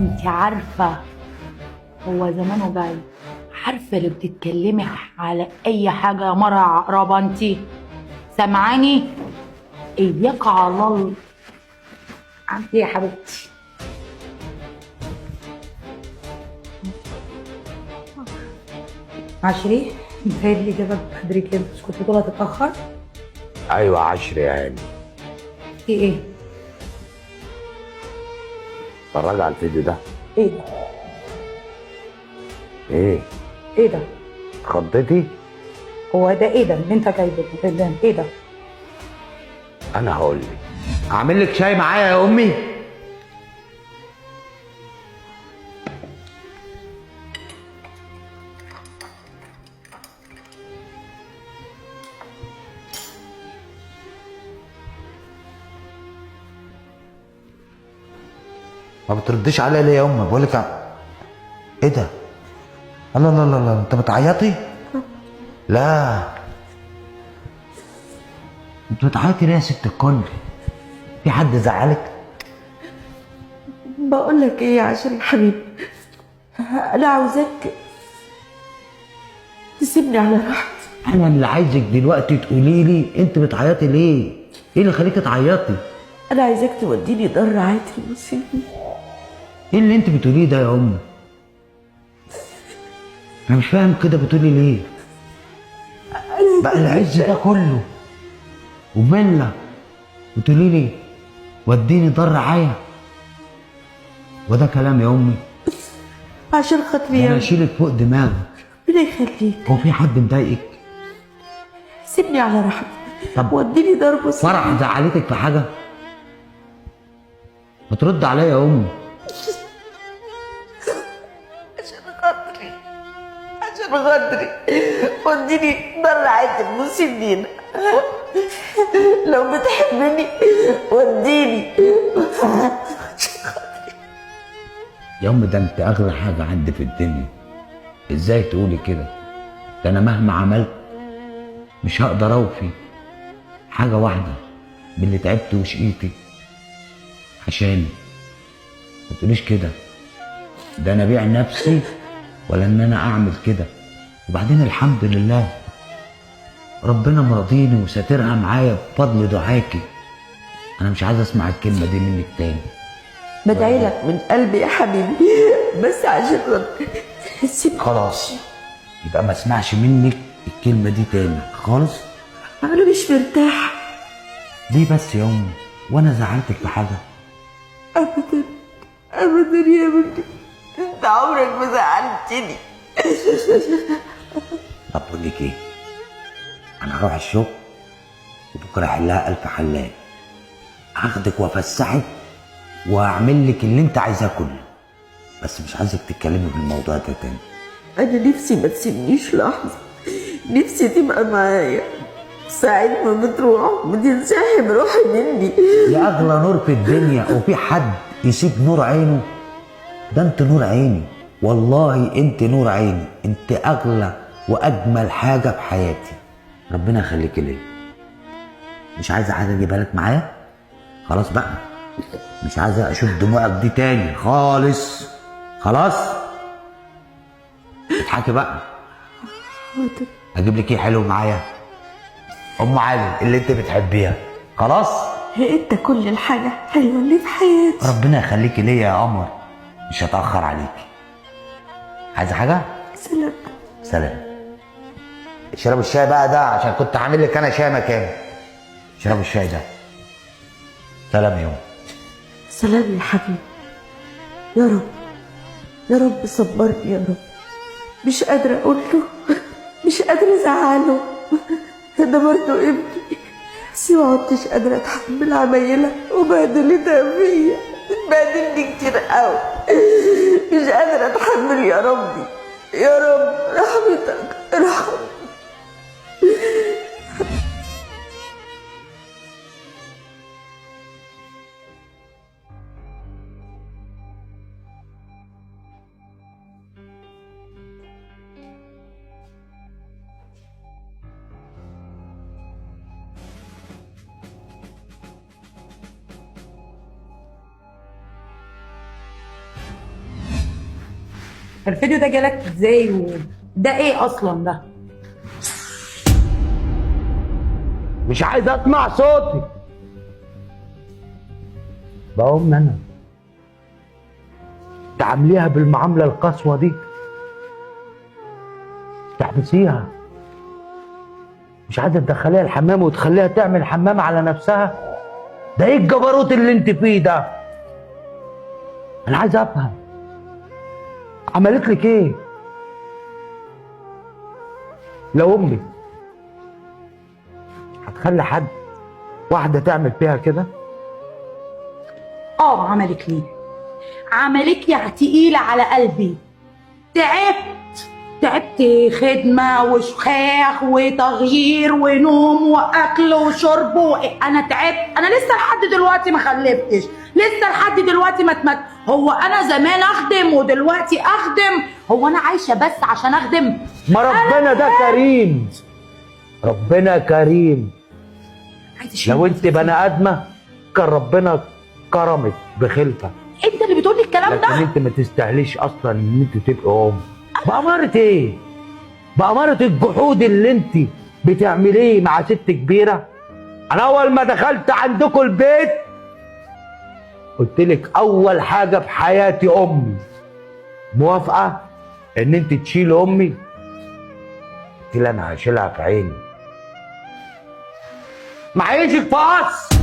انت عارفة هو زمانه جاي. عارفة اللي بتتكلمي على أي حاجة يا مرة عقربة انت سامعاني؟ إياك على الله. عندي يا حبيبتي. عشري متهيألي كده بدري كده، مش كنت بتقولي هتتأخر؟ ايوه 10 يا هاني. في ايه؟ اتفرج على الفيديو ده. ايه ده؟ ايه؟ ايه ده؟ اتخضيتي؟ هو ده ايه ده اللي انت جايبه ده؟ ايه ده؟ انا هقول لك. اعمل لك شاي معايا يا امي؟ ما بترديش عليا ليه يا امي؟ بقول لك ايه ده؟ لا لا لا لا، انت بتعيطي؟ لا انت بتعيطي ليه يا ست الكل؟ في حد زعلك؟ بقول لك ايه يا عشري يا حبيبي، انا عاوزاك تسيبني على راحتي. انا اللي عايزك دلوقتي تقولي لي انت بتعيطي ليه؟ ايه اللي خليكي تعيطي؟ انا عايزاك توديني دار رعاية المسنين. ايه اللي انت بتقوليه ده يا امي؟ انا مش فاهم كده، بتقولي ليه؟ بقى العز ده كله ومنة بتقولي لي وديني دار رعاية؟ وده كلام يا امي؟ عشان خاطري انا يا ابني. اشيلك فوق دماغي. ربنا يخليك، هو في حد مضايقك؟ سيبني على راحتي. طب وديني دار مسنين. فرح زعلتك في حاجة؟ بترد عليا يا امي. عشان خاطري وديني دار رعاية المسنين. لو بتحبني وديني. يا ام ده انت اغلى حاجة عندي في الدنيا، ازاي تقولي كده؟ ده انا مهما عملت مش هقدر اوفي حاجة واحدة من اللي تعبت وشقيتي عشاني. ما تقوليش كده، ده انا ابيع نفسي ولا ان انا اعمل كده. وبعدين الحمد لله ربنا مرضيني وساترها معايا بفضل دعاكي. انا مش عايز اسمع الكلمة دي منك تاني. بدعي لك من قلبي يا حبيبي، بس عشان خاطري سيبني. خلاص يبقى ما اسمعش منك الكلمة دي تاني خالص. انا مش مرتاحة ليه بس يا امي؟ وانا زعلتك في حاجة؟ ابدا ابدا يا ابني، انت عمرك ما زعلتني. طب بقول لك ايه، انا هروح الشغل وبكره احلها الف حلال. هاخدك وافسحك وهعمل لك اللي انت عايزاه كله، بس مش عايزك تتكلمي في الموضوع ده تاني. انا نفسي ما تسيبنيش لحظة، نفسي تبقى معايا ساعة ما بتروح بتنسحب روحي مني. يا اغلى نور في الدنيا، وفي حد يسيب نور عينه؟ ده انت نور عيني، والله انت نور عيني، انت اغلى واجمل حاجه في حياتي. ربنا يخليك ليا. مش عايزه حاجه اجيبها لك معايا؟ خلاص بقى، مش عايزه اشوف دموعك دي تاني خالص. خلاص اضحكي بقى. اجيب لك ايه حلو معايا؟ ام علي اللي انت بتحبيها. خلاص انت كل الحاجة حلوة اللي في حياتي. ربنا يخليكي ليا يا قمر، مش هتأخر عليكي. عايزة حاجة؟ سلام. سلام. اشربوا الشاي بقى ده عشان كنت عامل لك انا شاي مكانه. اشربوا الشاي ده. سلام يا أم. سلام يا حبيبي. يا رب يا رب صبرني يا رب، مش قادرة أقول له، مش قادرة أزعله. ده برضه ابني، بس ما عدتش قادرة أتحمل عمايلها وبهدلتها فيا. اتبهدلني كتير قوي، مش قادرة أتحمل يا ربي. يا رب رحمتك ارحمني. الفيديو ده جالك ازاي ده ايه اصلا ده؟ مش عايز اسمع صوتي. بقوم انا تعامليها بالمعامله القسوه دي، تحبسيها، مش عايزه تدخليها الحمام وتخليها تعمل حمام على نفسها؟ ده ايه الجبروت اللي انت فيه ده؟ انا عايز افهم عملت لك ايه؟ لو امي هتخلي حد واحده تعمل فيها كده؟ عملت لي، عملت لي تقيلة على قلبي. تعبت خدمة وشخاخ وتغيير ونوم وأكل وشرب أنا تعبت. أنا لسه لحد دلوقتي ما خلفتش، لسه لحد دلوقتي ما اتمت. هو أنا زمان أخدم ودلوقتي أخدم؟ هو أنا عايشة بس عشان أخدم؟ ما ربنا ده كريم، ربنا كريم. لو انت بني ادمه كان ربنا كرمك بخلفه. أنت اللي بتقولي الكلام لكن ده؟ انت ما تستاهليش اصلا ان انت تبقي ام. بأمارة ايه؟ بأمارة الجحود اللي انت بتعمليه مع ست كبيره. انا اول ما دخلت عندكم البيت قلت لك اول حاجه في حياتي امي. موافقه ان انت تشيل امي؟ قلت لها انا هشيلها في عيني. معيشك في قصر.